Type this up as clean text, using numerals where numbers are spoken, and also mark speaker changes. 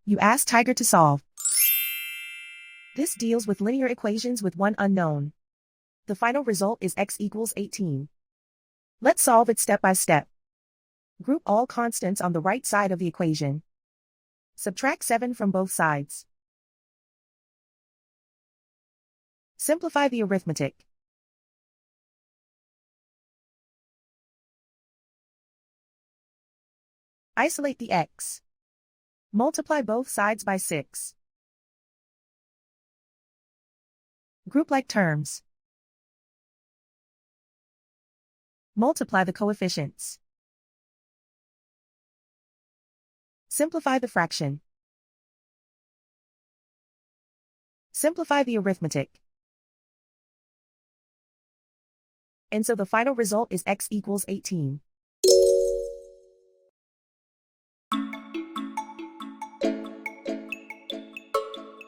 Speaker 1: You ask Tiger to solve. This deals with linear equations with one unknown. The final result is x equals 18. Let's solve it step by step. Group all constants on the right side of the equation. Subtract 7 from both sides. Simplify the arithmetic. Isolate the x. Multiply both sides by 6. Group like terms. Multiply the coefficients. Simplify the fraction. Simplify the arithmetic. And so the final result is x equals 18.